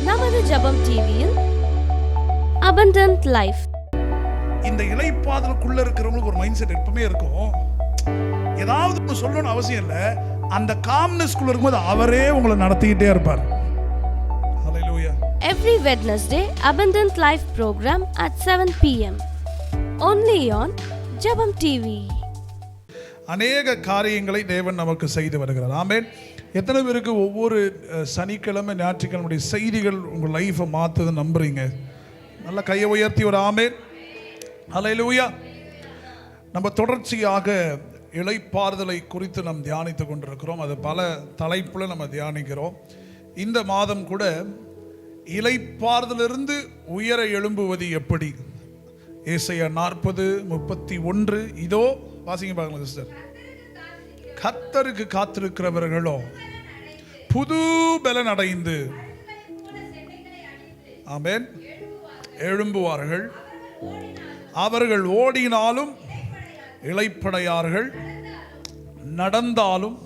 நமது ஜெபம் டிவியில் abundant life. இந்த இளைப்பாதலுக்குள்ள இருக்கிறவங்களுக்கு ஒரு மைண்ட் செட் எப்பவுமே இருக்கும். ஏதாவது ஒன்று சொல்லணும்னு அவசியம் இல்லை. அந்த காம்னஸ்க்குள்ள இருக்கும்போது அவரே உங்களை நடத்திக்கிட்டே இருப்பார். ஹல்லேலூயா. Every Wednesday, abundant life program at 7 p.m. Only on ஜெபம் டிவி. அநேக காரியங்களை தேவன் நமக்கு செய்து வருகிறார். ஆமென். எத்தனை பேருக்கு ஒவ்வொரு சனிக்கிழமை ஞாயிற்றுக்கிழமை செய்திகள் உங்கள் லைஃப்பை மாற்றுதுன்னு நம்புறீங்க? நல்லா கையை உயர்த்தி ஒரு ஆமென். ஹல்லேலூயா. நம்ம தொடர்ச்சியாக இளைப்பாறுதலை குறித்து நாம் தியானித்து கொண்டிருக்கிறோம். அது பல தலைப்புல நம்ம தியானிக்கிறோம். இந்த மாதம் கூட இளைப்பாறுதலிருந்து உயர எழும்புவது எப்படி? ஏசாயா 40:31. இதோ வாசிங்க பார்க்கலாம் சிஸ்டர். கர்த்தருக்கு காத்திருக்கிறவர்களோ புது பலன் அடைந்து ஆமென் எழும்புவார்கள். அவர்கள் ஓடினாலும் இளைப்படையார்கள், நடந்தாலும்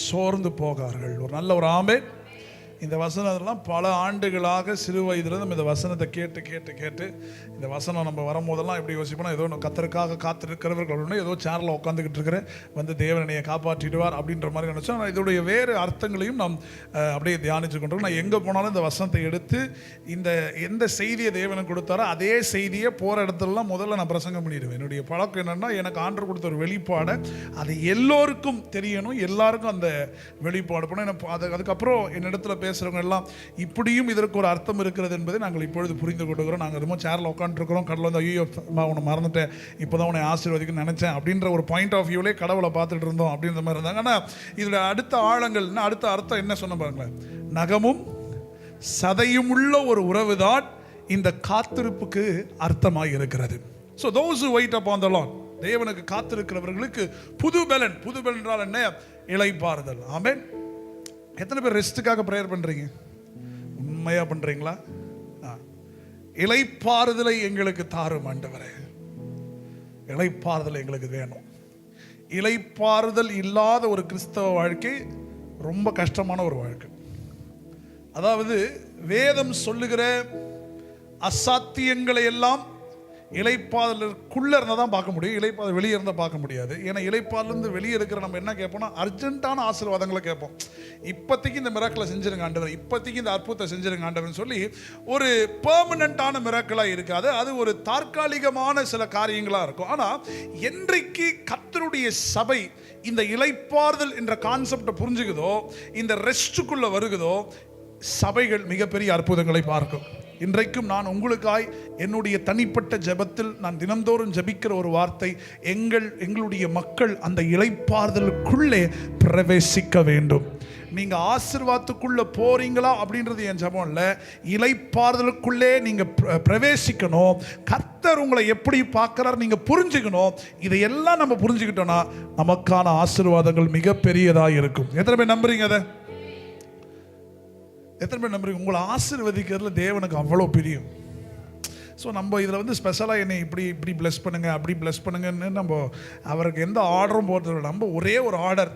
சோர்ந்து போகார்கள். ஒரு நல்ல ஒரு ஆமென். இந்த வசனத்தெல்லாம் பல ஆண்டுகளாக சிறு வயதில் நம்ம இந்த வசனத்தை கேட்டு கேட்டு கேட்டு இந்த வசனம் நம்ம வரும்போதெல்லாம் எப்படி யோசிப்போம்னா, ஏதோ கத்தருக்காக காத்திருக்கிறவர்கள் ஏதோ சேனலில் உட்காந்துக்கிட்டு இருக்கிற வந்து தேவனையை காப்பாற்றிடுவார் அப்படின்ற மாதிரி நினச்சோம். நான் இதோடைய வேறு அர்த்தங்களையும் நாம் அப்படியே தியானிச்சு கொண்டிருக்கோம். நான் எங்கே போனாலும் இந்த வசனத்தை எடுத்து இந்த எந்த செய்தியை தேவனை கொடுத்தாரோ அதே செய்தியை போகிற இடத்துலலாம் முதல்ல நான் பிரசங்கம் பண்ணிடுவேன். என்னுடைய பழக்கம் என்னென்னா, எனக்கு ஆண்டவர் கொடுத்த ஒரு வெளிப்பாடை அது எல்லோருக்கும் தெரியணும், எல்லாருக்கும் அந்த வெளிப்பாடு போனால் அதுக்கப்புறம் என்னிடத்துல பேசுகிறவங்க எல்லாம் இப்படியும் இதற்கு ஒரு அர்த்தம் இருக்கிறது என்பதை நாங்கள் இப்பொழுது புரிந்து கொண்டுக்கிறோம். நாங்கள் ரொம்ப சேரில் உட்காந்துருக்கிறோம். கடவுள் வந்து ஐயோ உன்னை மறந்துட்டேன், இப்போ தான் உன்னை ஆசீர்வதிக்குன்னு நினச்சேன் அப்படின்ற ஒரு பாயிண்ட் ஆஃப் வியூலே கடவுளை பார்த்துட்டு இருந்தோம் அப்படின்ற மாதிரி இருந்தாங்க. ஆனால் இதில் அடுத்த ஆழங்கள் அடுத்த அர்த்தம் என்ன சொன்ன பாருங்களேன். நகமும் சதையும் உள்ள ஒரு உறவு தான் இந்த காத்திருப்புக்கு அர்த்தமாக இருக்கிறது. So those who wait upon the Lord, தேவனுக்கு காத்திருக்கிறவர்களுக்கு புது பலன். புது பலன் என்றால் என்ன? இளைப்பாறுதல். ஆமென். எத்தனை பேர் ரெஸ்ட்டுக்காக ப்ரேயர் பண்ணுறீங்க? உண்மையாக பண்ணுறீங்களா? இளைப்பாறுதலை எங்களுக்கு தாரும் ஆண்டவரே. இளைப்பாறுதல் எங்களுக்கு வேணும். இளைப்பாறுதல் இல்லாத ஒரு கிறிஸ்தவ வாழ்க்கை ரொம்ப கஷ்டமான ஒரு வாழ்க்கை. அதாவது வேதம் சொல்லுகிற அசாத்தியங்களை எல்லாம் இளைப்பாறுதலுக்குள்ளே இருந்தால் தான் பார்க்க முடியும். இளைப்பாறுதல் வெளியே இருந்தால் பார்க்க முடியாது. ஏன்னா இளைப்பாறுலேருந்து வெளியே இருக்கிற நம்ம என்ன கேட்போம்னா, அர்ஜென்ட்டான ஆசீர்வாதங்களை கேட்போம். இப்போதைக்கு இந்த மிராக்கிளை செஞ்சிருங்க ஆண்டவர், இப்போதைக்கு இந்த அற்புதத்தை செஞ்சிருங்க ஆண்டவர்னு சொல்லி ஒரு பெர்மனண்ட்டான மிராக்கிளாக இருக்காது. அது ஒரு தற்காலிகமான சில காரியங்களாக இருக்கும். ஆனால் என்றைக்கு கர்த்தருடைய சபை இந்த இளைப்பாறுதல் என்ற கான்செப்டை புரிஞ்சுக்குதோ, இந்த ரெஸ்ட்டுக்குள்ளே வருகுதோ, சபைகள் மிகப்பெரிய அற்புதங்களை பார்க்கும். இன்றைக்கும் நான் உங்களுக்காய் என்னுடைய தனிப்பட்ட ஜெபத்தில் நான் தினந்தோறும் ஜெபிக்கிற ஒரு வார்த்தை, எங்களுடைய மக்கள் அந்த இளைப்பாறுதலுக்குள்ளே பிரவேசிக்க வேண்டும். நீங்க ஆசீர்வாதத்துக்குள்ள போறீங்களா அப்படின்றது என் ஜெபம் இல்லை. இளைப்பாறுதலுக்குள்ளே நீங்க பிரவேசிக்கணும். கர்த்தர் உங்களை எப்படி பார்க்கிறார் நீங்க புரிஞ்சுக்கணும். இதையெல்லாம் நம்ம புரிஞ்சுக்கிட்டோம்னா நமக்கான ஆசீர்வாதங்கள் மிகப்பெரியதாக இருக்கும். எத்தனை பேர் நம்புறீங்க அதை? எத்தனை பேர் நம்புறீங்க? உங்களை ஆசீர்வதிக்கிறதுல தேவனுக்கு அவ்வளோ பிரியம். ஸோ நம்ம இதில் வந்து ஸ்பெஷலாக என்னை இப்படி ப்ளஸ் பண்ணுங்க, அப்படி ப்ளஸ் பண்ணுங்கன்னு நம்ம அவருக்கு எந்த ஆர்டரும் போடுறது. நம்ம ஒரே ஒரு ஆர்டர்,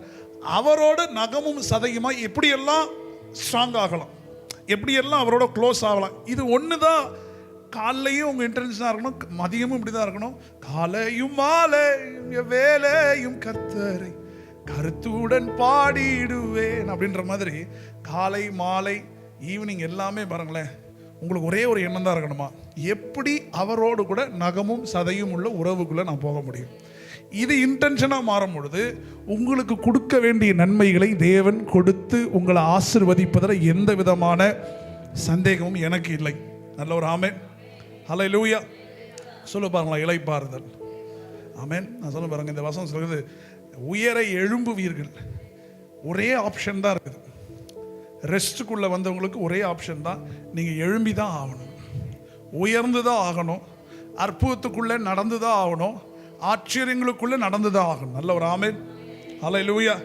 அவரோட நகமும் சதையுமா எப்படியெல்லாம் ஸ்ட்ராங் ஆகலாம், எப்படியெல்லாம் அவரோட க்ளோஸ் ஆகலாம். இது ஒன்று தான். காலையும் உங்கள் இன்டென்ஷனாக இருக்கணும், மதியமும் இப்படி தான் இருக்கணும். காலையும் மாலையும் வேலையும் கர்த்தரை கருத்துடன் பாடிடுவேன் அப்படின்ற மாதிரி காலை மாலை ஈவினிங் எல்லாமே பாருங்களேன், உங்களுக்கு ஒரே ஒரு எண்ணம் தான் இருக்கணுமா, எப்படி அவரோடு கூட நகமும் சதையும் உள்ள உறவுக்குள்ளே நான் போக முடியும். இது இன்டென்ஷனாக மாறும் பொழுது உங்களுக்கு கொடுக்க வேண்டிய நன்மைகளை தேவன் கொடுத்து உங்களை ஆசீர்வதிப்பதில் எந்த விதமான சந்தேகமும் எனக்கு இல்லை. நல்ல ஒரு ஆமென். ஹல்லேலூயா. சொல்ல பாருங்களா, இளைப்பாறுதல். ஆமென். நான் சொல்ல பாருங்க, இந்த வசனம் சொல்கிறது உயர எழும்புவீர்கள். ஒரே ஆப்ஷன் தான் இருக்குது. ரெஸ்ட்டுக்குள்ளே வந்தவங்களுக்கு ஒரே ஆப்ஷன் தான், நீங்கள் எழும்பி தான் ஆகணும், உயர்ந்து தான் ஆகணும், அற்புதத்துக்குள்ளே நடந்து தான் ஆகணும், ஆச்சரியங்களுக்குள்ளே நடந்து தான் ஆகணும். நல்ல ஒரு ஆமென். ஹல்லேலூயா.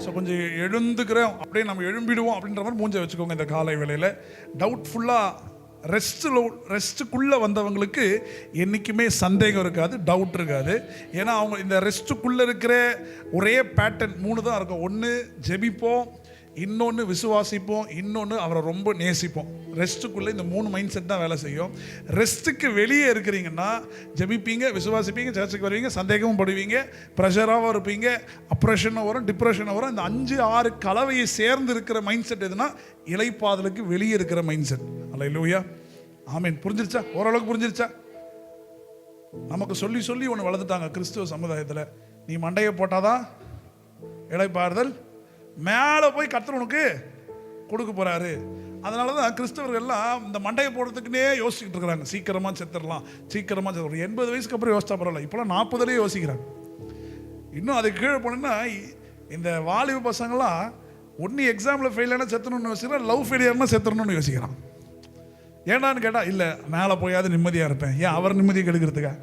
ஸோ கொஞ்சம் எழுந்துக்கிறோம் அப்படியே நம்ம எழும்பிடுவோம் அப்படின்ற மாதிரி மூஞ்சை வச்சுக்கோங்க. இந்த காலை வேளையில் டவுட்ஃபுல்லாக ரெஸ்ட்டுக்குள்ளே வந்தவங்களுக்கு என்றைக்குமே சந்தேகம் இருக்காது, டவுட் இருக்காது. ஏன்னா அவங்க இந்த ரெஸ்ட்டுக்குள்ளே இருக்கிற ஒரே பேட்டர்ன் 3 தான் இருக்கும். ஒன்று ஜெபிப்போம், இன்னொன்று விசுவாசிப்போம், இன்னொன்று அவரை ரொம்ப நேசிப்போம். ரெஸ்ட்டுக்குள்ளே இந்த 3 மைண்ட் செட் தான் வேலை செய்யும். ரெஸ்ட்டுக்கு வெளியே இருக்கிறீங்கன்னா ஜெபிப்பீங்க, விசுவாசிப்பீங்க, சர்ச்சுக்கு வருவீங்க, சந்தேகமும் படுவீங்க, ப்ரெஷராகவும் இருப்பீங்க, அப்ரெஷனும் வரும், டிப்ரெஷனும் வரும். இந்த 5-6 கலவையை சேர்ந்து இருக்கிற மைண்ட் செட் எதுனா இளைப்பாறுதலுக்கு வெளியே இருக்கிற மைண்ட் செட். அல்லேலூயா, ஆமென். புரிஞ்சிருச்சா? ஓரளவுக்கு புரிஞ்சிருச்சா? நமக்கு சொல்லி சொல்லி ஒன்று வளர்த்துட்டாங்க கிறிஸ்துவ சமுதாயத்தில். நீ மண்டையை போட்டாதான் இளைப்பாறுதல், மேலே போய் கர்த்தர் உனக்கு கொடுக்க போறாரு. அதனால தான் கிறிஸ்தவர்கள்லாம் இந்த மண்டையை போடுறதுக்குன்னே யோசிச்சுட்டு இருக்கிறாங்க. சீக்கிரமாக செத்துடலாம், சீக்கிரமாக செத்து. ஒரு 80 வயசுக்கு அப்புறம் யோசிச்சா பரவாயில்ல, இப்போலாம் 40 யோசிக்கிறாங்க. இன்னும் அதுக்கு கீழே போனோன்னா இந்த வாலிப பசங்களாம் ஒன்று எக்ஸாமில் ஃபெயில் ஆனால் செத்துணும்னு யோசிக்கிறான், லவ் ஃபெயிலியர்னா செத்துடணும்னு யோசிக்கிறான். ஏன்னான்னு கேட்டால், இல்லை மேலே போயாவது நிம்மதியாக இருப்பேன். ஏன் அவர் நிம்மதியை கெடுக்கிறதுக்கா?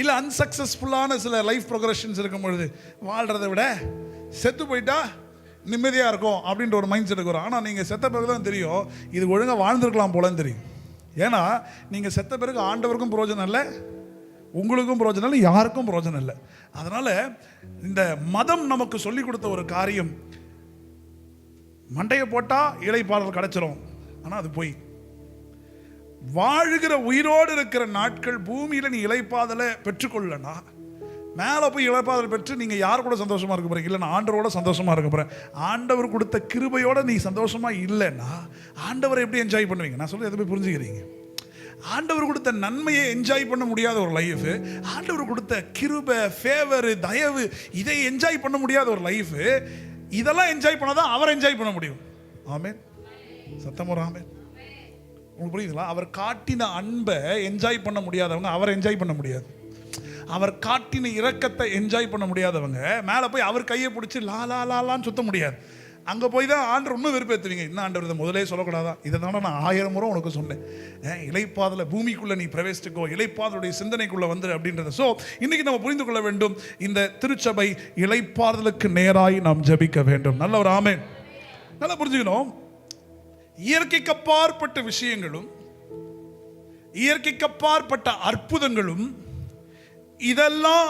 இல்லை அன்சக்ஸஸ்ஃபுல்லான சில லைஃப் ப்ரோக்ரஷன்ஸ் இருக்கும் பொழுது வாழ்கிறத விட செத்து போயிட்டா நிம்மதியாக இருக்கும் அப்படின்ற ஒரு மைண்ட் செட்டுக்கு வரும். ஆனால் நீங்கள் செத்த பிறகு தான் தெரியும் இது ஒழுங்காக வாழ்ந்துருக்கலாம் போலன்னு தெரியும். ஏன்னா நீங்கள் செத்த பிறகு ஆண்டவருக்கும் பிரயோஜனம் இல்லை, உங்களுக்கும் பிரயோஜனம் இல்லை, யாருக்கும் பிரயோஜனம் இல்லை. அதனால் இந்த மதம் நமக்கு சொல்லி கொடுத்த ஒரு காரியம், மண்டையை போட்டால் இளைப்பாறுதல் கிடைச்சிரும். ஆனால் அது போய் வாழ்கிற உயிரோடு இருக்கிற நாட்கள் பூமியில் நீ இளைப்பாதலை பெற்றுக்கொள்ளனா, மேலே போய் இளைப்பாதலை பெற்று நீங்கள் யார் கூட சந்தோஷமாக இருக்க போகிறீங்க? இல்லை நான் ஆண்டவரோட சந்தோஷமாக இருக்க போகிறேன். ஆண்டவர் கொடுத்த கிருபையோடு நீ சந்தோஷமாக இல்லைன்னா ஆண்டவரை எப்படி என்ஜாய் பண்ணுவீங்க? நான் சொல்ல எதை போய் புரிஞ்சுக்கிறீங்க? ஆண்டவர் கொடுத்த நன்மையை என்ஜாய் பண்ண முடியாத ஒரு லைஃபு, ஆண்டவர் கொடுத்த கிருபை, ஃபேவர், தயவு, இதை என்ஜாய் பண்ண முடியாத ஒரு லைஃபு, இதெல்லாம் என்ஜாய் பண்ணாதான் அவர் என்ஜாய் பண்ண முடியும். ஆமென். சத்தமோ ஆமென். உங்களுக்கு புரியுதுங்களா? அவர் காட்டின அன்பை என்ஜாய் பண்ண முடியாதவங்க அவரை என்ஜாய் பண்ண முடியாது. அவர் காட்டின இரக்கத்தை என்ஜாய் பண்ண முடியாதவங்க மேலே போய் அவர் கையை பிடிச்சி லா லா லான்னு சுத்த முடியாது. அங்கே போய் தான் ஆண்டவர் இன்னும் வெறுப்பேற்றுவீங்க. இன்னும் ஆண்டவர் இதை முதலே சொல்லக்கூடாதான்? இதை தானே நான் 1000 முறை உனக்கு சொன்னேன். இளைப்பாதல பூமிக்குள்ளே நீ பிரவேசித்துக்கோ, இளைப்பாதலுடைய சிந்தனைக்குள்ளே வந்துரு அப்படின்றத. ஸோ இன்றைக்கி நம்ம புரிந்து கொள்ள வேண்டும், இந்த திருச்சபை இளைப்பாதலுக்கு நேராய் நாம் ஜெபிக்க வேண்டும். நல்ல ஒரு ஆமென். நல்லா புரிஞ்சுக்கணும். இயற்கைக்கு அப்பாற்பட்ட விஷயங்களும், இயற்கைக்கு அப்பாற்பட்ட அற்புதங்களும், இதெல்லாம்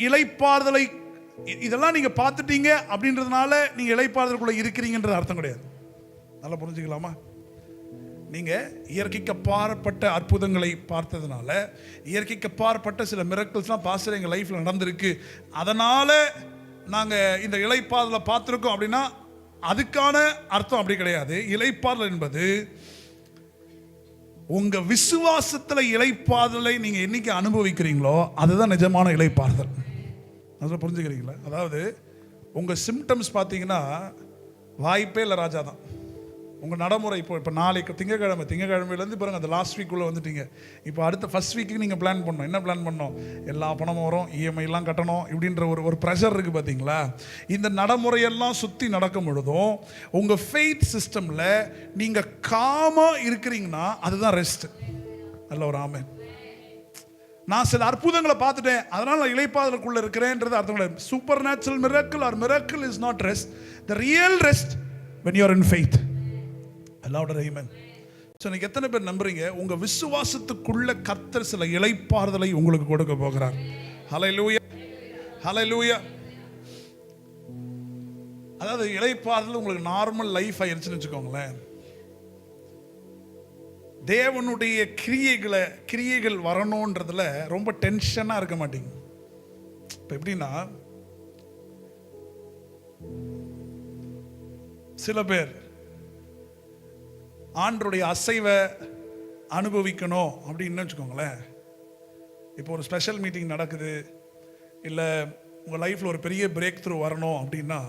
இளைப்பாறுதலை, இதெல்லாம் நீங்க பார்த்துட்டீங்க அப்படின்றதுனால நீங்க இளைப்பாறுதலுக்குள்ள இருக்கிறீங்கன்றது அர்த்தம் கிடையாது. நல்லா புரிஞ்சுக்கலாமா? நீங்க இயற்கைக்கு அப்பாற்பட்ட அற்புதங்களை பார்த்ததுனால, இயற்கைக்கு அப்பாற்பட்ட சில மிரக்கிள்ஸ்லாம் பாஸ்டர் எங்க லைஃப்ல நடந்திருக்கு, அதனால நாங்க இந்த இளைப்பாறுதலை பார்த்துருக்கோம் அப்படின்னா அதுக்கான அர்த்தம் அப்படி கிடையாது. இளைப்பாறுதல் என்பது உங்க விசுவாசத்துல இளைப்பாறுதலை நீங்க என்னைக்கு அனுபவிக்கிறீங்களோ அதுதான் நிஜமான இளைப்பாறுதல். அதை புரிஞ்சுக்கிறீங்களா? அதாவது உங்க சிம்டம்ஸ் பார்த்தீங்கன்னா வாய்ப்பே இல்லை, ராஜா தான். உங்கள் நடைமுறை இப்போ நாளைக்கு திங்கக்கிழமையிலேருந்து பாருங்கள், அந்த லாஸ்ட் வீக்குள்ளே வந்துட்டீங்க. இப்போ அடுத்த ஃபர்ஸ்ட் வீக்கு நீங்கள் பிளான் பண்ணணும். என்ன பிளான் பண்ணணும்? எல்லா பணமும் வரும், இஎம்ஐலாம் கட்டணும் இப்படின்ற ஒரு ப்ரெஷர் இருக்குது பார்த்தீங்களா? இந்த நடைமுறையெல்லாம் சுற்றி நடக்கும் பொழுதும் உங்கள் ஃபெய்த் சிஸ்டமில் நீங்கள் காமாக இருக்கிறீங்கன்னா அதுதான் ரெஸ்ட். நல்ல ஒரு ஆமென். நான் சில அற்புதங்களை பார்த்துட்டேன் அதனால் நான் இளைப்பாறுதலுக்குள்ளே இருக்கிறேன்றது அர்த்தம் கிடையாது. Super natural miracle are miracle is not rest. The real rest when you are in faith. louder amen. So இன்னைக்கு எத்தனை பேர் நம்புறீங்க உங்க விசுவாசத்துக்குள்ள கர்த்தர் சில இளைப்பாறுதலை உங்களுக்கு கொடுக்க போகிறார்? ஹல்லேலூயா, ஹல்லேலூயா. அதாவது இளைப்பாறுதல் உங்களுக்கு நார்மல் லைஃப் ஆயிருச்சுன்னு வச்சுக்கோங்களேன். தேவனுடைய கிரியைகள் வரணுன்றதுல ரொம்ப டென்ஷனா இருக்க மாட்டீங்க. இப்போ எப்படின்னா, சில பேர் ஆண்டருடைய அசைவை அனுபவிக்கணும் அப்படின்னு வச்சுக்கோங்களேன். இப்போ ஒரு ஸ்பெஷல் மீட்டிங் நடக்குது, இல்லை உங்கள் லைஃப்பில் ஒரு பெரிய பிரேக் த்ரூ வரணும் அப்படின்னா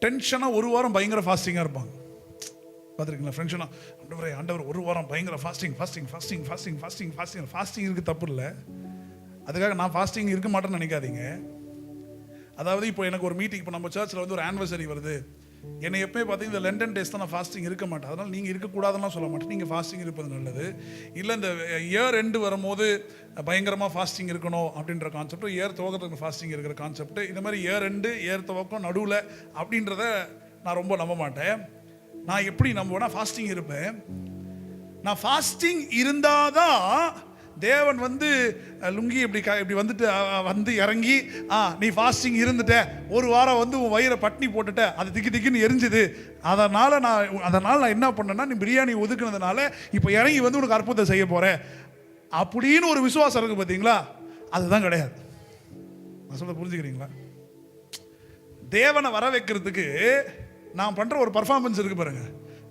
டென்ஷனாக ஒரு வாரம் பயங்கர ஃபாஸ்டிங்காக இருப்பாங்க. பார்த்துருக்கீங்களா? ஃப்ரெண்ட்ஸ்னா ஆண்டவர் ஒரு வாரம் பயங்கர ஃபாஸ்டிங் இருக்குது, தப்பு இல்லை. அதுக்காக நான் ஃபாஸ்டிங் இருக்க மாட்டேன்னு நினைக்காதீங்க. அதாவது இப்போ எனக்கு ஒரு மீட்டிங், இப்போ நம்ம சர்ச்சில் வந்து ஒரு ஆனிவர்சரி வருது, என்னை எப்போயும் பார்த்தீங்கன்னா இந்த லண்டன் டேஸ் தான் நான் ஃபாஸ்டிங் இருக்க மாட்டேன். அதனால் நீங்கள் இருக்கக்கூடாதுன்னு சொல்ல மாட்டேன், நீங்கள் ஃபாஸ்டிங் இருப்பது நல்லது. இல்லை இந்த இயர் எண்டு வரும்போது பயங்கரமாக ஃபாஸ்டிங் இருக்கணும் அப்படின்ற கான்செப்ட், இயர் துவக்கத்துக்கு ஃபாஸ்டிங் இருக்கிற கான்செப்ட், இந்த மாதிரி இயர் எண்டு இயர் துவக்கம் நடுவில் அப்படின்றத நான் ரொம்ப நம்ப மாட்டேன். நான் எப்படி நம்புவேன்னா, ஃபாஸ்டிங் இருப்பேன். நான் ஃபாஸ்டிங் இருந்தால் தான் தேவன் வந்து லுங்கி இப்படி வந்துட்டு வந்து இறங்கி நீ ஃபாஸ்டிங் இருந்துட்ட, ஒரு வாரம் வந்து உன் வயிறை பட்னி போட்டுட்ட, அது திக்குன்னு எரிஞ்சுது, அதனால் நான் என்ன பண்ணேன்னா, நீ பிரியாணி ஒதுக்குனதுனால இப்போ இறங்கி வந்து உனக்கு அற்புதம் செய்ய போகிறேன் அப்படின்னு ஒரு விசுவாசம் இருக்குது பார்த்தீங்களா? அதுதான் கிடையாது. நான் சொல்ல புரிஞ்சுக்கிறீங்களா? தேவனை வர வைக்கிறதுக்கு நான் பண்ணுற ஒரு பர்ஃபார்மன்ஸ் இருக்குது பாருங்க.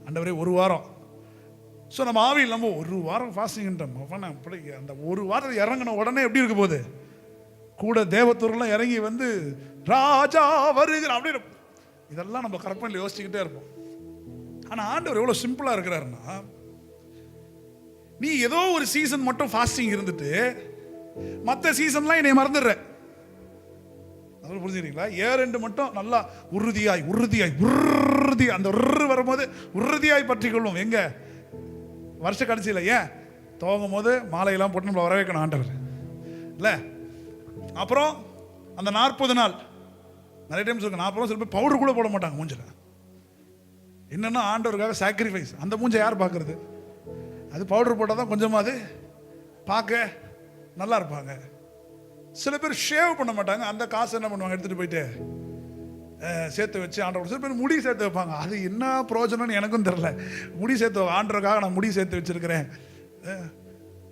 ஆண்டவரே ஒரு வாரம், ஸோ நம்ம ஆவியில் நம்ம ஒரு வாரம் ஃபாஸ்டிங்ன்றோம், அப்படி அந்த ஒரு வாரம் இறங்கின உடனே எப்படி இருக்க போகுது, கூட தேவத்தூர்லாம் இறங்கி வந்து ராஜா வருகிற அப்படின்னு இதெல்லாம் நம்ம கற்பனையில் யோசிச்சுக்கிட்டே இருப்போம். ஆனால் ஆண்டவர் எவ்வளோ சிம்பிளாக இருக்கிறாருன்னா, நீ ஏதோ ஒரு சீசன் மட்டும் ஃபாஸ்டிங் இருந்துட்டு மற்ற சீசன்லாம் என்னை மறந்துடுற. புரிஞ்சுக்கிறீங்களா? ஏரெண்டு மட்டும் நல்லா உறுதியாய் அந்த வரும்போது உறுதியாய் பற்றி கொள்வோம். எங்க வருஷ கடைசியில் ஏன் துவங்கும் போது மாலையெல்லாம் போட்டு நம்மளை வர வைக்கணும் ஆண்டவர் இல்லை? அப்புறம் அந்த 40 நாள் நிறைய டைம் சொல்லுங்க, 40 நாள் சில பேர் பவுடர் கூட போட மாட்டாங்க மூஞ்சில். என்னன்னா ஆண்டவருக்காக சாக்ரிஃபைஸ். அந்த மூஞ்சை யார் பார்க்கறது? அது பவுடர் போட்டால் தான் கொஞ்சமாவது பார்க்க நல்லா இருப்பாங்க. சில பேர் ஷேவ் பண்ண மாட்டாங்க, அந்த காசு என்ன பண்ணுவாங்க, எடுத்துகிட்டு போயிட்டு சேர்த்து வச்சு ஆண்டவர். சில பேர் முடி சேர்த்து வைப்பாங்க, அது என்ன பிரயோஜனம்னு எனக்கும் தெரில. முடி சேர்த்து ஆண்டவருக்காக நான் முடி சேர்த்து வச்சுருக்கிறேன்,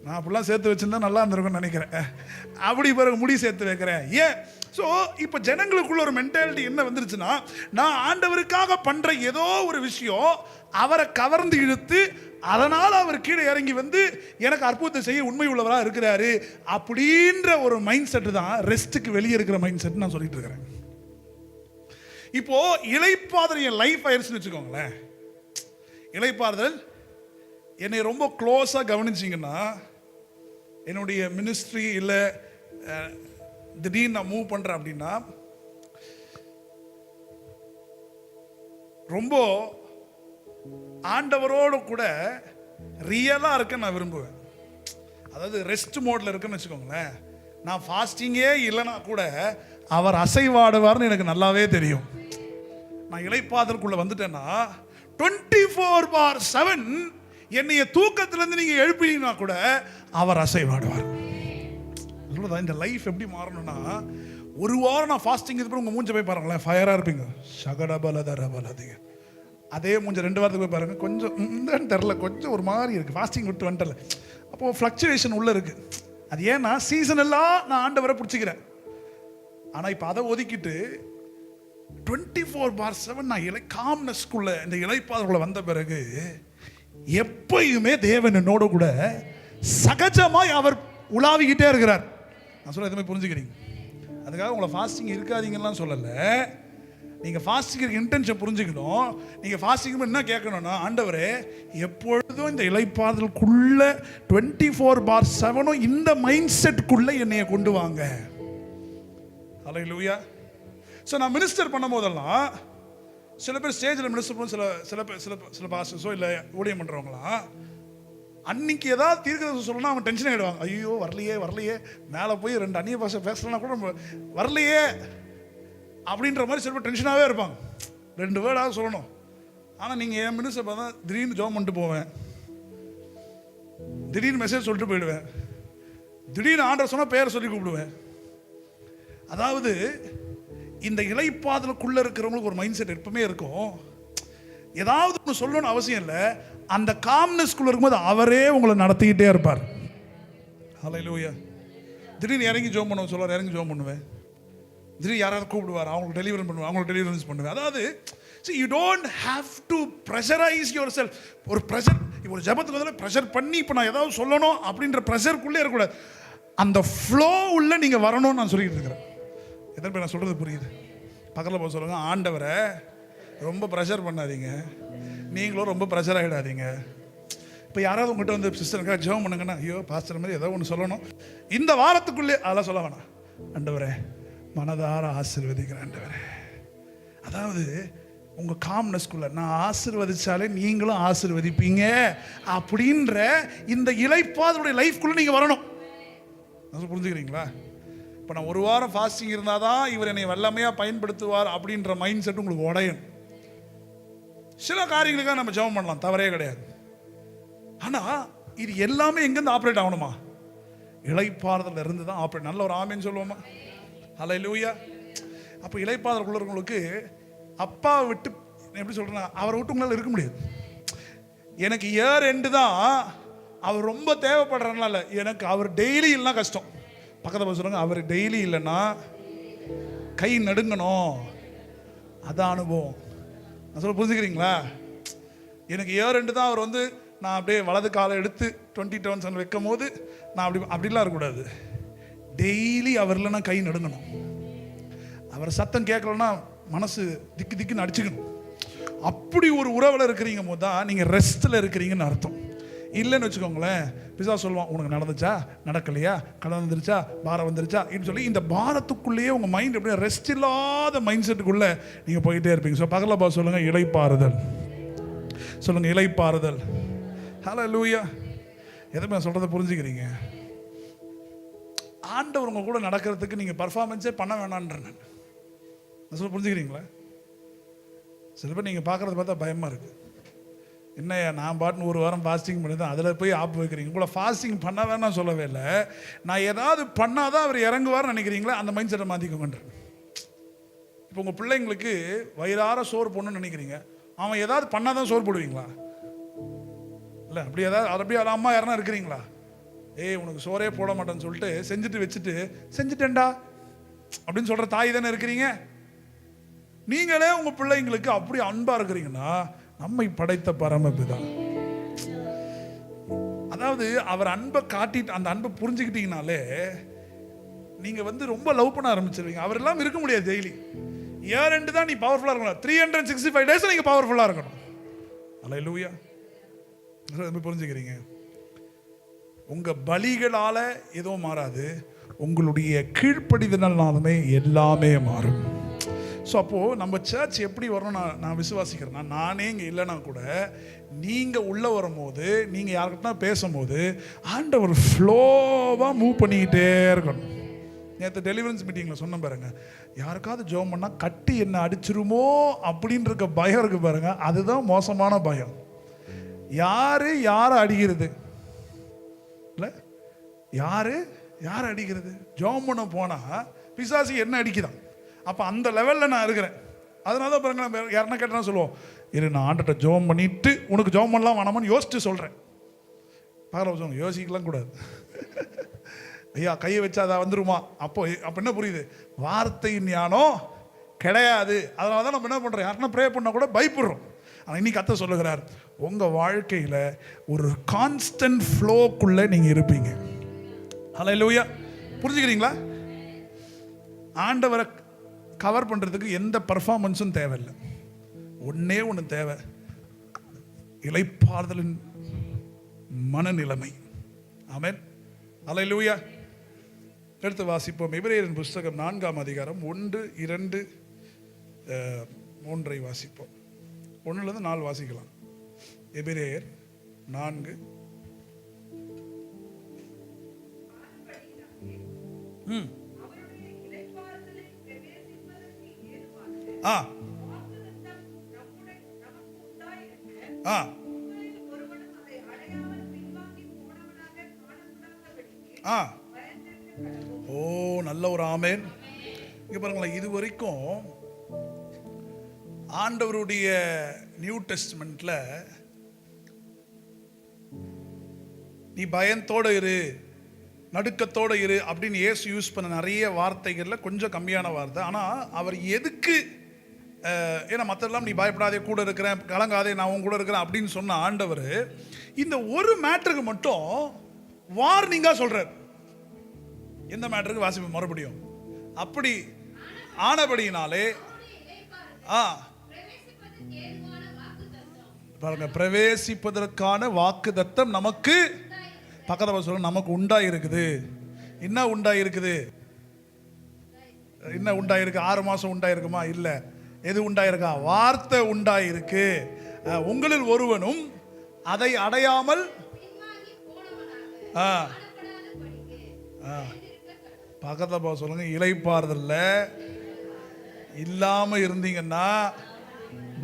நான் அப்படிலாம் சேர்த்து வச்சுருந்தா நல்லா இருந்திருக்கும்னு நினைக்கிறேன், அப்படி பிறகு முடி சேர்த்து வைக்கிறேன். ஏன்? ஸோ இப்போ ஜனங்களுக்குள்ள ஒரு மென்டாலிட்டி என்ன வந்துருச்சுன்னா, நான் ஆண்டவருக்காக பண்ணுற ஏதோ ஒரு விஷயம் அவரை கவர்ந்து இழுத்து அதனால் அவர் கீழே இறங்கி வந்து எனக்கு அற்புதத்தை செய்ய உண்மை உள்ளவராக இருக்கிறாரு அப்படின்ற ஒரு மைண்ட் செட்டு தான் ரெஸ்ட்டுக்கு வெளியே இருக்கிற மைண்ட் செட் நான் சொல்லிட்டு இருக்கிறேன். இப்போ இளைப்பாறுதல் என் லைஃப் ஆயிடுச்சுன்னு வச்சுக்கோங்களேன். இளைப்பாறுதல் என்னை ரொம்ப க்ளோஸாக கவனிச்சிங்கன்னா, என்னுடைய மினிஸ்ட்ரி இல்லை திடீர்னு நான் மூவ் பண்ணுறேன் அப்படின்னா ரொம்ப ஆண்டவரோடு கூட ரியலாக இருக்க நான் விரும்புவேன். அதாவது ரெஸ்ட் மோடில் இருக்குன்னு வச்சுக்கோங்களேன். நான் ஃபாஸ்டிங்கே இல்லைன்னா கூட அவர் அசைவாடுவார்னு எனக்கு நல்லாவே தெரியும். நான் இளைப்பாதலுக்குள்ளே வந்துட்டேன்னா 24/7 என்னைய தூக்கத்திலேருந்து நீங்கள் எழுப்பினீங்கன்னா கூட அவர் அசைவாடுவார். இந்த லைஃப் எப்படி மாறணும்னா, ஒரு வாரம் நான் ஃபாஸ்டிங் இது உங்கள் மூஞ்ச போய் பாருங்களேன், ஃபயராக இருப்பீங்க. சகடபலதரபலதிக அதே மூஞ்ச 2 வாரத்துக்கு போய் பாருங்கள், கொஞ்சம் தெரில, கொஞ்சம் ஒரு மாதிரி இருக்குது, ஃபாஸ்டிங் விட்டு வந்துட்டல. அப்போது ஃப்ளக்சுவேஷன் உள்ளே இருக்குது. அது ஏன்னா சீசன் எல்லாம் நான் ஆண்டவரை பிடிச்சிக்கிறேன். ஆனால் இப்போ அதை ஒதுக்கிட்டு 24/7 நான் காம்னஸ்குள்ளே இந்த இளைப்பாதலுக்குள்ளே வந்த பிறகு எப்பயுமே தேவன் என்னோட கூட சகஜமாய் அவர் உலாவிக்கிட்டே இருக்கிறார். நான் சொல்ல எதுவுமே புரிஞ்சுக்கிறீங்க? அதுக்காக உங்களை ஃபாஸ்டிங் இருக்காதீங்கலாம் சொல்லலை. நீங்கள் ஃபாஸ்டிங் இன்டென்ஷன் புரிஞ்சுக்கணும். நீங்கள் ஃபாஸ்டிங் என்ன கேட்கணும்னா, ஆண்டவரே எப்பொழுதும் இந்த இளைப்பாறுதலுக்குள்ள 24/7 இந்த மைண்ட் செட்டுக்குள்ளே என்னைய கொண்டு வாங்க. ஹல்லேலூயா. ஸோ நான் மினிஸ்டர் பண்ணும் போதெல்லாம் சில பேர் ஸ்டேஜில் மினிஸ்டர் பண்ணும், சில பாஸ்டர்ஸோ இல்லை ஊழியம் பண்ணுறவங்களாம் அன்னைக்கு ஏதாவது தீர்க்கதரிசனம் சொல்லணும்னா அவங்க டென்ஷன் ஆகிடுவாங்க. ஐயோ வரலையே மேலே போய் 2 அந்நிய பாஷை பேசலன்னா கூட நம்ம வரலையே அப்படின்ற மாதிரி சில பேர் டென்ஷனாகவே இருப்பாங்க. 2 வேர்டாவது சொல்லணும். ஆனால் நீங்கள் என் மினிஸ்டர் பார்த்தா திடீர்னு ஜோம் பண்ணிட்டு போவேன், திடீர்னு மெசேஜ் சொல்லிட்டு போயிடுவேன், திடீர்னு ஆண்டவர் சொன்னால் பேரை சொல்லி கூப்பிடுவேன். அதாவது இந்த இளைப்பாதலுக்குள்ளே இருக்கிறவங்களுக்கு ஒரு மைண்ட் செட் எப்பவுமே இருக்கும். ஏதாவது ஒன்று சொல்லணும்னு அவசியம் இல்லை, அந்த காம்னஸ்குள்ளே இருக்கும்போது அவரே உங்களை நடத்திக்கிட்டே இருப்பார். ஹல்லேலூயா. திடீர்னு இறங்கி ஜோம் பண்ணுவேன் சொல்லுவார், இறங்கி ஜோம் பண்ணுவேன். திடீர்னு யாராவது கூப்பிடுவார், அவங்களுக்கு டெலிவரி பண்ணுவேன், அவங்களுக்கு டெலிவரன்ஸ் பண்ணுவேன். அதாவது you don't have to pressurize yourself. ஒரு ப்ரெஷர், இப்போ ஒரு ஜபத்துக்கு வந்து ப்ரெஷர் பண்ணி இப்போ நான் ஏதாவது சொல்லணும் அப்படின்ற ப்ரெஷருக்குள்ளே இருக்கக்கூடாது. அந்த ஃப்ளோ உள்ள நீங்கள் வரணும்னு நான் சொல்லிட்டு இருக்கிறேன். எத்தனை பேர் நான் சொல்கிறது புரியுது? பக்கத்தில் போய் சொல்லுங்கள், ஆண்டவரை ரொம்ப ப்ரெஷர் பண்ணாதீங்க, நீங்களும் ரொம்ப ப்ரெஷர் ஆகிடாதீங்க. இப்போ யாராவது உங்கள்கிட்ட வந்து சிஸ்டருக்காக ஜெபம் பண்ணுங்கன்னா, ஐயோ பாஸ்டர் மாதிரி ஏதோ ஒன்று சொல்லணும் இந்த வாரத்துக்குள்ளே, அதெல்லாம் சொல்ல வேணாம். ஆண்டவரே மனதார ஆசீர்வதிக்கிறேன் ஆண்டவரே. அதாவது உங்கள் காம்னஸ்குள்ளே நான் ஆசீர்வதிச்சாலே நீங்களும் ஆசீர்வதிப்பீங்க அப்படின்ற இந்த இளைப்பாதலுடைய லைஃப்குள்ளே நீங்கள் வரணும். புரிஞ்சுக்கிறீங்களா? இப்போ நான் ஒரு வாரம் ஃபாஸ்டிங் இருந்தால் தான் இவர் என்னை வல்லமையாக பயன்படுத்துவார் அப்படின்ற மைண்ட் செட் உங்களுக்கு உடையும். சில காரியங்களுக்காக நம்ம ஜெபம் பண்ணலாம், தவறே கிடையாது. ஆனால் இது எல்லாமே எங்கேருந்து ஆப்ரேட் ஆகணுமா? இளைப்பாறுதல் இருந்து தான் ஆப்ரேட். நல்ல ஒரு ஆமேன்னு சொல்லுவோமா? ஹல்லேலூயா. அப்போ இளைப்பாறுதல் உள்ளவங்களுக்கு அப்பாவை விட்டு எப்படி சொல்றேன்னா, அவரை விட்டு உங்களால் இருக்க முடியாது. எனக்கு இயர் எண்டு தான் அவர் ரொம்ப தேவைப்படுறதுனால, எனக்கு அவர் டெய்லி இல்லைன்னா கஷ்டம். பக்கத்தில் சொல்லுங்க, அவர் டெய்லி இல்லைன்னா கை நடுங்கணும். அதான் அனுபவம். நான் சொல்ல புரிஞ்சுக்கிறீங்களா? எனக்கு இயர் எண்டு தான் அவர் வந்து நான் அப்படியே வலது காலை எடுத்து 20 டர்ன்ஸ் வைக்கும் போது நான் அப்படிலாம் இருக்கக்கூடாது. டெய்லி அவர் இல்லைன்னா கை நடுங்கணும். அவர் சத்தம் கேட்கலன்னா மனசு திக்கு திக்குன்னு அடிச்சுக்கணும். அப்படி ஒரு உறவில் இருக்கிறீங்க போது தான் நீங்கள் ரெஸ்ட்டில் இருக்கிறீங்கன்னு அர்த்தம். இல்லைன்னு வச்சுக்கோங்களேன், பிசாசு சொல்லுவான், உனக்கு நடந்துச்சா, நடக்கலையா, கடன் வந்துருச்சா, பாரம் வந்துருச்சா அப்படின்னு சொல்லி இந்த பாரத்துக்குள்ளேயே உங்கள் மைண்ட் எப்படியா ரெஸ்ட் இல்லாத மைண்ட் செட்டுக்குள்ளே நீங்கள் போயிட்டே இருப்பீங்க. ஸோ பகலப்பா சொல்லுங்கள் இளைப்பாறுதல், சொல்லுங்கள் இளைப்பாறுதல். ஹல்லேலூயா. எதுவுமே சொல்கிறத புரிஞ்சுக்கிறீங்க? ஆண்டவர் உங்கள் கூட நடக்கிறதுக்கு நீங்கள் பர்ஃபார்மன்ஸே பண்ண வேணான்றேன் நான் சொல்ல புரிஞ்சுக்கிறீங்களா? சில பேர் நீங்கள் பார்க்குறத பார்த்தா பயமாக இருக்குது. என்னையா நான் பாட்டுன்னு ஒரு வாரம் ஃபாஸ்டிங் பண்ணி தான் அதில் போய் ஆப்பு வைக்கிறீங்க. உங்களை ஃபாஸ்டிங் பண்ண வேணாம் சொல்லவே இல்லை. நான் ஏதாவது பண்ணாதான் அவர் இறங்குவார்னு நினைக்கிறீங்களா? அந்த மைண்ட் செட்டை மாற்றிக்கோங்கன்றேன். இப்போ உங்கள் பிள்ளைங்களுக்கு வயிறார சோறு போடணும்னு நினைக்கிறீங்க, அவன் ஏதாவது பண்ணாதான் சோறு போடுவீங்களா? இல்லை அப்படி ஏதாவது அப்படியே அம்மா யாருன்னா இருக்கிறீங்களா? ஏய் உனக்கு சோறே போட மாட்டேன்னு சொல்லிட்டு செஞ்சுட்டு வச்சுட்டு செஞ்சுட்டேன்டா அப்படின்னு சொல்கிற தாய் தானே இருக்கிறீங்க. நீங்களே உங்கள் பிள்ளைங்களுக்கு அப்படி அன்பாக இருக்கிறீங்கன்னா நம்மை படைத்த பரமபிதா. அதாவது அவர் அன்பை காட்டிட்டு அந்த அன்பை புரிஞ்சுக்கிட்டீங்கனாலே நீங்கள் வந்து ரொம்ப லவ் பண்ண ஆரம்பிச்சிருவீங்க. அவர் எல்லாம் இருக்க முடியாது. டெய்லி இயர் ரெண்டு தான் நீ பவர்ஃபுல்லாக இருக்கணும். 365 days நீங்கள் பவர்ஃபுல்லாக இருக்கணும். ஹல்லேலூயா. புரிஞ்சுக்கிறீங்க? உங்கள் பலிகளால் எதுவும் மாறாது, உங்களுடைய கீழ்ப்படிதனாலுமே எல்லாமே மாறும். ஸோ அப்போது நம்ம சர்ச் எப்படி வரணும் நான் விசுவாசிக்கிறேன்னா, நானே இங்கே இல்லைனா கூட நீங்கள் உள்ளே வரும்போது, நீங்கள் யார்கிட்ட பேசும்போது ஆண்டவர் ஃப்ளோவாக மூவ் பண்ணிக்கிட்டே இருக்கணும். நேற்று டெலிவரன்ஸ் மீட்டிங்கில் சொன்ன பாருங்க, யாருக்காவது ஜெபம் பண்ணால் கட்டி என்ன அடிச்சிருமோ அப்படின்னு இருக்க பயம் இருக்குது பாருங்க, அதுதான் மோசமான பயம். யாரை அடிக்கிறது இல்லை, யாரை அடிக்கிறது? ஜெபம் பண்ண போனால் பிசாசி என்ன அடிக்குதான். அப்போ அந்த லெவலில் நான் இருக்கிறேன். அதனால தான் பாருங்க, நம்ம யாருன்னா கேட்டால் சொல்லுவோம், இரு நான் ஆண்டட்ட ஜெபம் பண்ணிட்டு உனக்கு ஜெபம் பண்ணலாம் வேணாமான்னு யோசிச்சு சொல்கிறேன். பகல சொல்லுங்க, யோசிக்கலாம் கூடாது. ஐயா கையை வச்சா அதை வந்துருமா? அப்போ என்ன புரியுது? வார்த்தையின் ஞானம் கிடையாது. அதனால தான் நம்ம என்ன பண்ணுறோம், யாருன்னா ப்ரே பண்ணால் கூட பயப்படுறோம். ஆனால் இன்னைக்கு கத்த சொல்லுகிறார், உங்கள் வாழ்க்கையில் ஒரு கான்ஸ்டன்ட் ஃப்ளோக்குள்ளே நீங்கள் இருப்பீங்க. ஹல்லேலூயா. புரிஞ்சுக்கிறீங்களா? ஆண்டவரை கவர் பண்ணுறதுக்கு எந்த பர்ஃபார்மன்ஸும் தேவையில்லை. ஒன்றே ஒன்று தேவை, இளைப்பாறுதலின் மனநிலைமை. ஆமென். ஹல்லேலூயா. எடுத்து வாசிப்போம். எபிரேயரின் புஸ்தகம் 4ஆம் அதிகாரம் 1, 2, 3 வாசிப்போம். 1லேருந்து 4 வாசிக்கலாம். எபிரேயர் 4. ஓ நல்ல ஒரு ஆமேன். இங்க பாருங்களேன், இது வரைக்கும் ஆண்டவருடைய நியூ டெஸ்ட்மெண்ட்ல நீ பயத்தோட இரு, நடுக்கத்தோட இரு அப்படின்னு இயேசு யூஸ் பண்ண நிறைய வார்த்தைகள்ல கொஞ்சம் கம்மியான வார்த்தை. ஆனா அவர் எதுக்கு, ஏன்னா மற்றெல்லாம் நீ பயப்படாதே, கூட இருக்கிறேன், கலங்காதே, நான் உன் கூட இருக்கிறேன் அப்படின்னு சொன்ன ஆண்டவர் இந்த ஒரு மேட்டருக்கு மட்டும் வார்னிங்கா சொல்றார். எந்த மேட்டருக்கு வாசிப்பு மறுபடியும் அப்படி ஆனபடியினாலே பாருங்க, பிரவேசிப்பதற்கான வாக்குத்தத்தம் நமக்கு பக்கத்துல சொல்ல நமக்கு உண்டாயிருக்குது. என்ன உண்டாயிருக்குது? என்ன உண்டாயிருக்கு? 6 மாசம் உண்டாயிருக்குமா? இல்ல. எது உண்டாயிருக்கா? வார்த்தை உண்டாயிருக்கு. உங்களில் ஒருவனும் அதை அடையாமல் பக்கத்துல சொல்லுங்க, இளைப்பாறுதல்ல இல்லாம இருந்தீங்கன்னா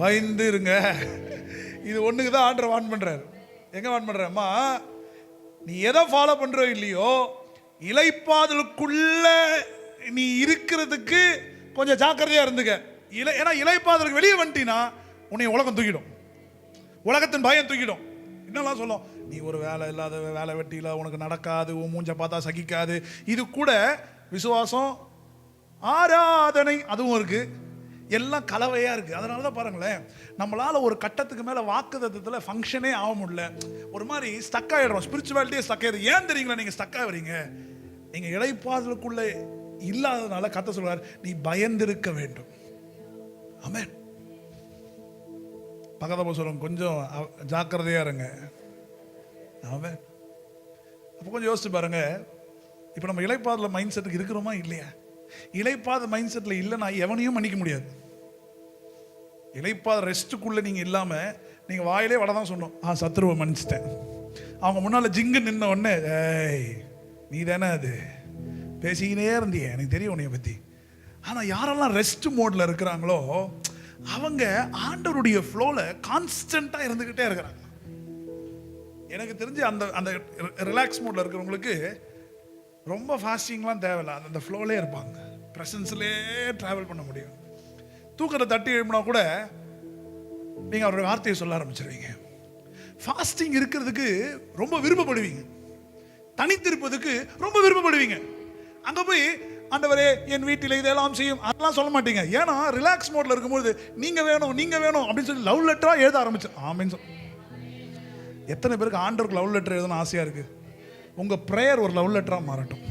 பயந்து இருங்க. இது ஒண்ணுக்கு தான் ஆண்டவர் வான் பண்றாரு. எங்க வான் பண்றேம்மா, நீ எதை ஃபாலோ பண்றோ இல்லையோ, இளைப்பாதலுக்குள்ள நீ இருக்கிறதுக்கு கொஞ்சம் ஜாக்கிரதையா இருந்துக்க. ஏன்னா இளைப்பாதலுக்கு வெளியே வந்துட்டீங்கன்னா உன்னை உலகம் தூக்கிடும், உலகத்தின் பயம் தூக்கிடும். என்னெல்லாம் சொல்லும், நீ ஒரு வேலை இல்லாத வேலை வெட்டியில உனக்கு நடக்காது, உன் மூஞ்ச பார்த்தா சகிக்காது. இது கூட விசுவாசம் ஆராதனை அதுவும் இருக்கு, எல்லாம் கலவையா இருக்கு. அதனால தான் பாருங்களேன், நம்மளால ஒரு கட்டத்துக்கு மேல வாக்குத்தத்தத்தில் ஃபங்க்ஷனே ஆக முடியல, ஒரு மாதிரி ஸ்டக் ஆயிடுறோம், ஸ்பிரிச்சுவாலிட்டியே ஸ்டக் ஆயிடுது. ஏன் தெரியுங்களா நீங்க ஸ்டக் ஆகிறீங்க? நீங்க இளைப்பாதலுக்குள்ள இல்லாததுனால கத்த சொல்றார், நீ பயந்திருக்க வேண்டும். ஆமென். பக்கத்தை சொல்லுங்க, கொஞ்சம் ஜாக்கிரதையா இருங்க. ஆமென். அப்போ கொஞ்சம் யோசிச்சு பாருங்க, இப்போ நம்ம இளைப்பாதல மைண்ட் செட்டுக்கு இருக்கிறோமா இல்லையா? இளைப்பாத மைண்ட் செட்டில் இல்லைன்னா எவனையும் மன்னிக்க முடியாது. இளைப்பாத ரெஸ்ட்டுக்குள்ள நீங்க இல்லாம நீங்க வாயிலே வட தான் சொன்னோம், சத்துருவை மன்னிச்சிட்டேன். அவங்க முன்னால ஜிங்கு நின்ன உடனே, ஏய் நீ தானே அது பேசிக்கினே இருந்தியே, எனக்கு தெரியும் உன்னைய பத்தி. ஆனா யாரெல்லாம் ரெஸ்ட் மோட்ல இருக்கிறாங்களோ அவங்க ஆண்டவருடைய ஃப்ளோல கான்ஸ்டன்டா இருந்துகிட்டே இருக்கிறாங்க. எனக்கு தெரிஞ்சு அந்த அந்த ரிலாக்ஸ் மோட்ல இருக்கிறவங்களுக்கு ரொம்ப ஃபாஸ்டிங்லாம் தேவையில்லை, அந்த ஃப்ளோலே இருப்பாங்க, ப்ரெசன்ஸ்லேயே ட்ராவல் பண்ண முடியும். தூக்கத்தை தட்டி எழுப்பினா கூட நீங்கள் அவருடைய வார்த்தையை சொல்ல ஆரம்பிச்சிருவீங்க. ஃபாஸ்டிங் இருக்கிறதுக்கு ரொம்ப விருப்பப்படுவீங்க, தனித்திருப்பதுக்கு ரொம்ப விருப்பப்படுவீங்க. அங்கே போய் ஆண்டவரே என் வீட்டில் இதெல்லாம் செய்யும் அதெல்லாம் சொல்ல மாட்டீங்க. ஏன்னா ரிலாக்ஸ் மோட்ல இருக்கும்போது நீங்கள் வேணும் நீங்கள் வேணும் அப்படின்னு சொல்லி லவ் லெட்டராக எழுத ஆரம்பிச்சு. ஆமீன். எத்தனை பேருக்கு ஆண்டவருக்கு லவ் லெட்டர் எழுதணும் ஆசையாக இருக்குது? உங்கள் ப்ரேயர் ஒரு லவ் லெட்டராக மாறட்டும்.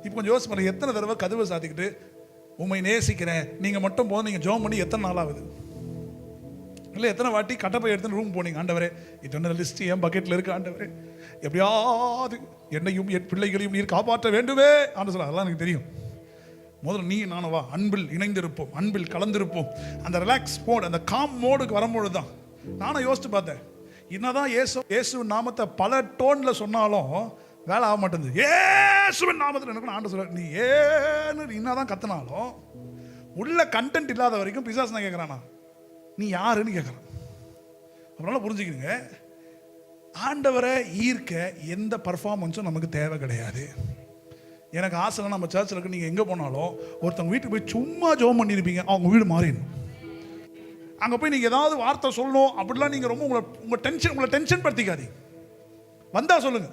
இப்போ கொஞ்சம் யோசிச்சு பாருங்க, எத்தனை தடவை கதவை சாத்திக்கிட்டு உண்மை நேசிக்கிறேன் நீங்கள் மட்டும் போதும் நீங்கள் ஜோம் பண்ணி எத்தனை நாள் ஆகுது? இல்லை எத்தனை வாட்டி கட்டப்பை எடுத்துன்னு ரூம் போனீங்க, ஆண்டவரே இத்தனை லிஸ்ட் என் பக்கெட்டில் இருக்கு ஆண்டவரே, எப்படியாவது என்னையும் என் பிள்ளைகளையும் நீர் காப்பாற்ற வேண்டுமே ஆண்டு சொல்ல. அதெல்லாம் எனக்கு தெரியும். முதல்ல நீ நானும் வா, அன்பில் இணைந்திருப்போம், அன்பில் கலந்திருப்போம். அந்த ரிலாக்ஸ் மோட், அந்த காம் மோடுக்கு வரும்பொழுது தான் நானும் யோசிச்சு பார்த்தேன், என்னதான் இயேசுவின் நாமத்தை பல டோன்ல சொன்னாலும் வேலை ஆக மாட்டேங்குது. இயேசுவின் நாமத்தில் எனக்கு ஆண்டு சொல்ல, நீ ஏன்னு என்னதான் கத்தினாலும் உள்ள கண்டென்ட் இல்லாத வரைக்கும் பிசாசு நான் கேட்குறானா நீ யாருன்னு கேட்குறான். அதனால புரிஞ்சுக்கிறீங்க, ஆண்டவரை ஈர்க்க எந்த பர்ஃபார்மன்ஸும் நமக்கு தேவை கிடையாது. எனக்கு ஆசை, நம்ம சர்ச்சில் இருக்கு, நீங்கள் எங்கே போனாலும் ஒருத்தவங்க வீட்டுக்கு போய் சும்மா ஜோம் பண்ணியிருப்பீங்க, அவங்க வீடு மாறிடணும். அங்கே போய் நீங்கள் ஏதாவது வார்த்தை சொல்லணும் அப்படிலாம் நீங்கள் ரொம்ப உங்களை டென்ஷன் படுத்திக்காதீங்க. வந்தா சொல்லுங்க,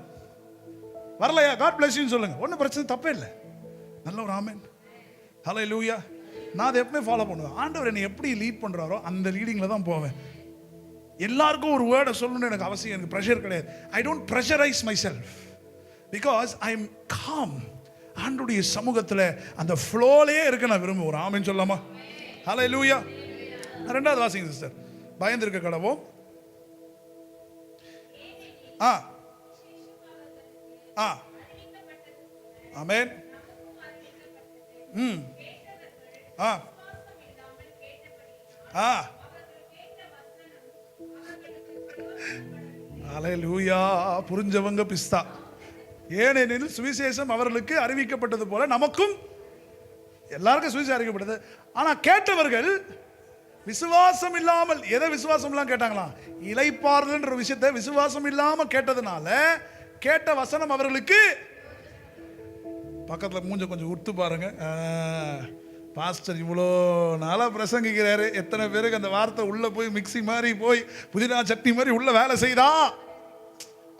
வரலையா காட் பிளஸ் யூன்னு சொல்லுங்க, ஒன்றும் பிரச்சனை தப்பே இல்லை. நல்ல ஒரு ஆமென், ஹல்லேலூயா. நான் அதை எப்பவுமே ஃபாலோ பண்ணுவேன். ஆண்டவர் என்னை எப்படி லீட் பண்ணுறாரோ அந்த லீடிங்கில் தான் போவேன். எல்லாருக்கும் ஒரு வேர்டை சொல்லணும்னு எனக்கு அவசியம், எனக்கு ப்ரெஷர் கிடையாது. I don't pressurise my self because I am com. ஆண்டவருடைய சமூகத்தில் அந்த ஃப்ளோலேயே இருக்க நான் விரும்புவேன். ஒரு ஆமென் சொல்லாமா? ஹல்லேலூயா. ரெண்டாவது வாசிங்க சிஸ்டர். பயந்திருக்க கடவோம். ஆமென். ஹல்லேலூயா. புரிஞ்சவங்க பிஸ்தா. ஏனெனில் சுவிசேஷம் அவர்களுக்கு அறிவிக்கப்பட்டது போல நமக்கும் எல்லாருக்கும் சுவிசேஷம் அறிவிக்கப்பட்டது. ஆனா கேட்டவர்கள் விசுவாசம் இல்லாமல், எதை விசுவாசம் இல்லாம கேட்டாங்களா? இளைப்பாறுதல்ன்ற விஷயத்தை விசுவாசம் இல்லாம கேட்டதுனால கேட்ட வசனம் அவர்களுக்கு, பக்கத்தில் மூஞ்ச கொஞ்சம் உத்து பாருங்க, பாஸ்டர் இவ்வளோ நாளாக பிரசங்கிக்கிறாரு, எத்தனை பேருக்கு அந்த வார்த்தை உள்ள போய் மிக்சி மாதிரி போய் புதினா சட்னி மாதிரி உள்ள வேலை செய்தா?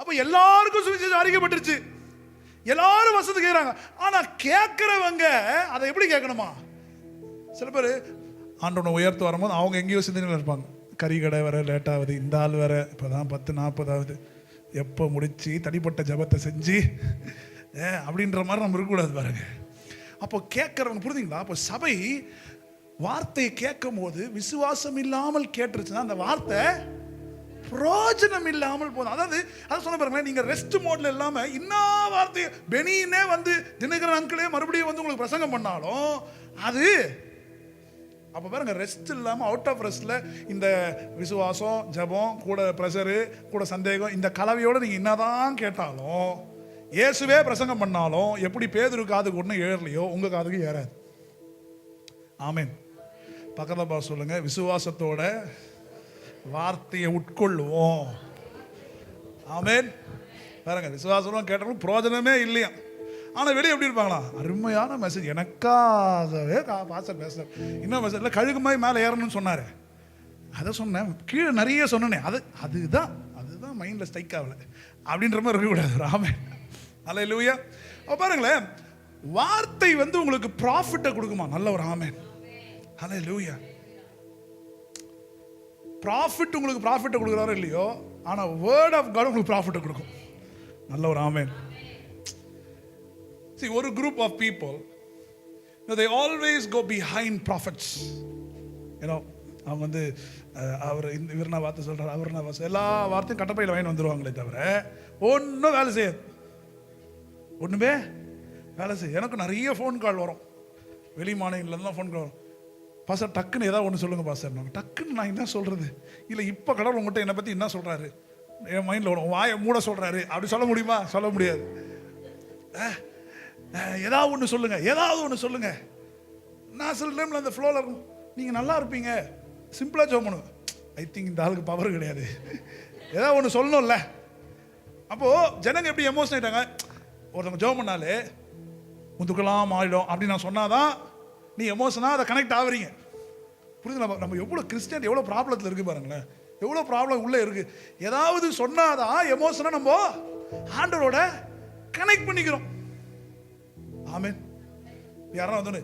அப்போ எல்லாருக்கும் சுவிசேஷம் அறிவிக்கப்பட்டுருச்சு, எல்லாரும் வசதி கேட்குறாங்க. ஆனால் கேட்குறவங்க அதை எப்படி கேட்கணுமா? சில பேர் ஆண்டவனை உயர்த்து வரும்போது அவங்க எங்கேயோ சிந்தனையில் இருப்பாங்க, கறி கடை வர லேட்டாகுது, இந்த ஆள் வர இப்போ தான் 10:40 ஆகுது, எப்போ முடிச்சு தனிப்பட்ட ஜபத்தை செஞ்சு அப்படின்ற மாதிரி நம்ம இருக்கக்கூடாது பாருங்க. அப்போ கேட்குறவங்க புரியுதுங்களா? அப்போ சபை வார்த்தையை கேட்கும் போது விசுவாசம் இல்லாமல் கேட்டுருச்சுன்னா அந்த வார்த்தை பிரோஜனம் இல்லாமல் போதும். அதாவது அதை சொன்ன பாருங்களேன், நீங்கள் ரெஸ்ட் மோட்ல இல்லாமல் இன்னும் வார்த்தை பெனினே வந்து தினகரன் அன்களே மறுபடியும் வந்து உங்களுக்கு பிரசங்கம் பண்ணாலும் அது அப்போ பாருங்க, ரெஸ்ட் இல்லாமல் அவுட் ஆஃப் ரெஸ்ட்ல இந்த விசுவாசம், ஜபம், கூட ப்ரெஷரு, கூட சந்தேகம், இந்த கலவையோடு நீங்கள் என்னதான் கேட்டாலும், இயேசுவே பிரசங்கம் பண்ணாலும், எப்படி பேதுரு காதுக்கு ஒன்றும் ஏறலையோ உங்கள் காதுக்கு ஏறாது. ஆமென். பக்கத்தில் பார்த்து சொல்லுங்க, விசுவாசத்தோட வார்த்தையை உட்கொள்ளுவோம். ஆமென். பாருங்க, விசுவாசம் கேட்டாலும் பிரோஜனமே இல்லையா? ஆனால் வெளியே எப்படி இருப்பாங்களா? அருமையான மெசேஜ், எனக்காகவே பாஸ்டர் பேசுறார். இன்னும் மெசேஜ் இல்லை, கழுகு மாதிரி மேலே ஏறணும்னு சொன்னார். அதை சொன்னேன், கீழே நிறைய சொன்னேன். அதுதான் மைண்டில் ஸ்ட்ரைக் ஆகலை அப்படின்ற மாதிரி இருக்கக்கூடாது. ராமே அல்லேலூயா. பாருங்களேன், வார்த்தை வந்து உங்களுக்கு ப்ராஃபிட்டை கொடுக்குமா? நல்ல ஒரு ஆமென். அல்லேலூயா. ப்ராஃபிட் உங்களுக்கு ப்ராஃபிட்டை கொடுக்குறாரோ இல்லையோ, ஆனால் வேர்ட் ஆஃப் காட் உங்களுக்கு ப்ராஃபிட்டை கொடுக்கும். நல்ல ஒரு ஆமென். See, ஒரு group of people, they always go behind prophets. அவங்க வந்து இவர் நான் வார்த்தை சொல்கிறார், அவர் நான் வார்த்தை, எல்லா வார்த்தையும் கட்டப்பையில் வாங்கி வந்துடுவாங்களே தவிர ஒன்றும் வேலை செய்யாது. ஒன்றுமே வேலை செய்ய. எனக்கு நிறைய ஃபோன் கால் வரும், வெளி மாநிலங்கள்லாம் ஃபோன் கால் வரும். பாஸ்டர் டக்குன்னு ஏதாவது ஒன்று சொல்லுங்கள் பாஸ்டர். டக்குன்னு நான் என்ன சொல்கிறது? இல்லை இப்போ கடவுள் உங்கள்கிட்ட என்னை பற்றி என்ன சொல்கிறாரு, என் மைண்டில் வரும், வாயை மூட சொல்கிறாரு. அப்படி சொல்ல முடியுமா? சொல்ல முடியாது. ஏதாவது ஒன்று சொல்லுங்கள், ஏதாவது ஒன்று சொல்லுங்கள். நான் சில டைமில் அந்த ஃப்ளோவில் இருக்கும், நீங்கள் நல்லா இருப்பீங்க, சிம்பிளாக ஜோம் பண்ணுவேன். ஐ திங்க் இந்த ஆளுக்கு பவர் கிடையாது, ஏதாவது ஒன்று சொல்லணும்ல. அப்போது ஜனங்க எப்படி எமோஷன் ஆகிட்டாங்க, ஒருத்தவங்க ஜோம் பண்ணாலே முதுக்கெல்லாம் மாறிடும் அப்படின்னு நான் சொன்னாதான் நீ எமோஷனாக அதை கனெக்ட் ஆகுறீங்க. புரியுதுங்களா? நம்ம எவ்வளோ கிறிஸ்டியன் எவ்வளோ ப்ராப்ளத்தில் இருக்குது பாருங்களேன், எவ்வளோ ப்ராப்ளம் உள்ளே இருக்குது. ஏதாவது சொன்னாதான் எமோஷனாக நம்ம ஆண்டவரோட கனெக்ட் பண்ணிக்கிறோம். ஆமென். யாரா வந்து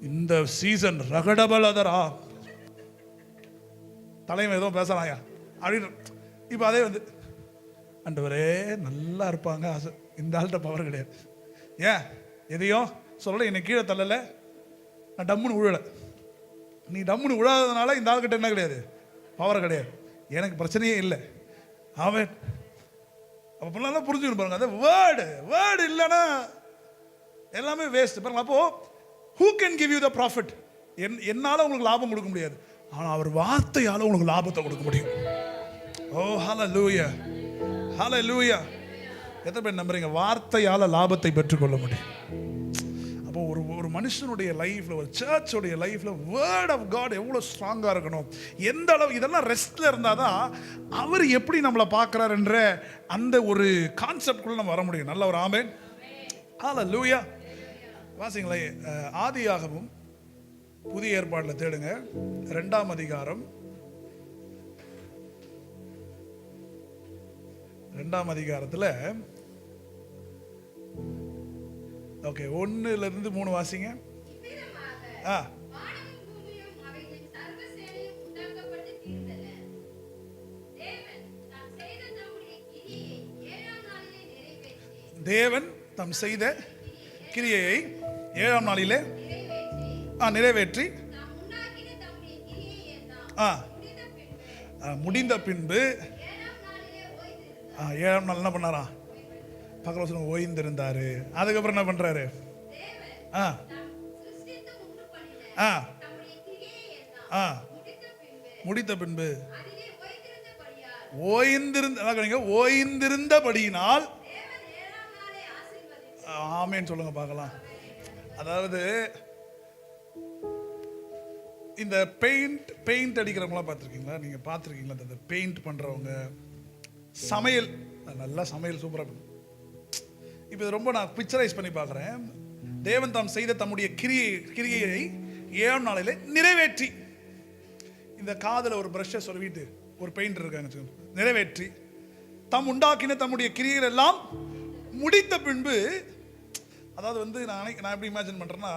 இந்த சீசன் ரகடபலதரா தலைமை ஏதோ பேசலாயா அப்படின்னு, இப்போ அதே வந்து ஆண்டவரே நல்லா இருப்பாங்க ஆசை. இந்த ஆள்கிட்ட பவர் கிடையாது. ஏன் எதையும் சொல்லலை, என்னை கீழே தள்ளலை, நான் டம்முன்னு விழலை. நீ டம்முன்னு விழாததுனால இந்த ஆள்கிட்ட என்ன கிடையாது, பவர் கிடையாது. எனக்கு பிரச்சனையே இல்லை. ஆமென். அப்போ நல்லா புரிஞ்சுக்கணும் பாருங்க. அந்த வேர்டு இல்லைன்னா எல்லாமே வேஸ்ட் பாருங்க. அப்போ who can give you the profit? என்னால உங்களுக்கு லாபம் கொடுக்க முடியாது, ஆனால் அவர் வார்த்தையால உங்களுக்கு லாபத்தை கொடுக்க முடியும். ஓ ஹalleluya, ஹalleluya. எத்தனை பேர் நம்புறீங்க வார்த்தையால லாபத்தை பெற்றுக்கொள்ள முடியும்? அப்போ ஒரு மனுஷனுடைய லைஃப்ல, ஒரு சர்ச்சோடைய லைஃப்ல வேர்ட் ஆஃப் காட் எவ்வளோ ஸ்ட்ராங்காக இருக்கணும், எந்த அளவு இதெல்லாம் ரெஸ்ட்ல இருந்தாதான் அவர் எப்படி நம்மளை பார்க்குறாருன்ற அந்த ஒரு கான்செப்டுக்குள்ள நம்ம வர முடியும். நல்ல ஒரு ஆமென். ஹalleluya. வாசிங்களே, ஆதியாகமம் புதிய ஏற்பாட்டில் தேடுங்க, 2ஆம் அதிகாரம், 2ஆம் அதிகாரத்தில் ஓகே 1-3 வாசிங்க. தேவன் தம் செய்த கிரியையை 7ஆம் நாளிலே நிறைவேற்றி முடிந்த பின்பு 7ஆம் நாள் என்ன பண்ணாரா? பக்கத்தில் சொல்லுங்க, ஓய்ந்திருந்தாரு. அதுக்கப்புறம் என்ன பண்றாரு? முடித்த பின்பு ஓய்ந்திருந்தபடியினால் ஆமேன்னு சொல்லுங்க பார்க்கலாம். அதாவது இந்த பெயிண்ட் அடிக்கிறவங்களாம் பார்த்துருக்கீங்களா? நீங்கள் பார்த்துருக்கீங்களா? இந்த பெயிண்ட் பண்ணுறவங்க, சமையல், நல்லா சமையல் சூப்பராக. இப்போ இது ரொம்ப நான் பிக்சரைஸ் பண்ணி பார்க்குறேன். தேவன் தாம் செய்த தம்முடைய கிரியையை 7ஆம் நாளிலே நிறைவேற்றி, இந்த காதில் ஒரு ப்ரஷ்ஷை சொல்லிட்டு ஒரு பெயிண்ட் இருக்காங்க, நிறைவேற்றி தம் உண்டாக்கின தம்முடைய கிரியைகள் எல்லாம் முடித்த பின்பு, அதாவது வந்து நான் எப்படி இமேஜின் பண்ணுறேன்னா,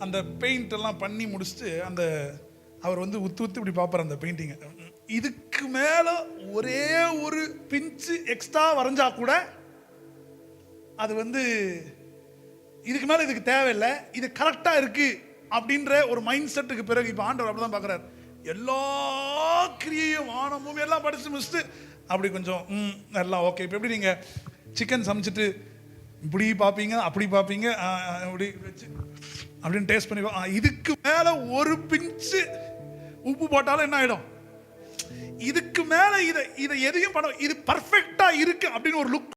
அந்த பெயிண்ட் எல்லாம் பண்ணி முடிச்சுட்டு அந்த அவர் வந்து உத்து இப்படி பார்ப்பார் அந்த பெயிண்டிங்கை. இதுக்கு மேலே ஒரே ஒரு பிஞ்சு எக்ஸ்ட்ரா வரைஞ்சா கூட அது வந்து இதுக்கு மேலே இதுக்கு தேவையில்லை, இது கரெக்டாக இருக்கு அப்படின்ற ஒரு மைண்ட் செட்டுக்கு பிறகு இப்போ ஆண்டவர் அப்படி தான் பார்க்குறாரு. எல்லா கிரியையும் வானமும் எல்லாம் படித்து முடிச்சுட்டு அப்படி கொஞ்சம் எல்லாம் ஓகே. இப்போ எப்படி நீங்கள் சிக்கன் சமைச்சிட்டு இப்படி பார்ப்பீங்க, அப்படி பார்ப்பீங்க, இப்படி வச்சு அப்படின்னு டேஸ்ட் பண்ணி, இதுக்கு மேலே ஒரு பிஞ்சு உப்பு போட்டாலும் என்ன ஆகிடும்? இதுக்கு மேலே இதை எதையும் பண்ண, இது பர்ஃபெக்டாக இருக்கு அப்படின்னு ஒரு லுக்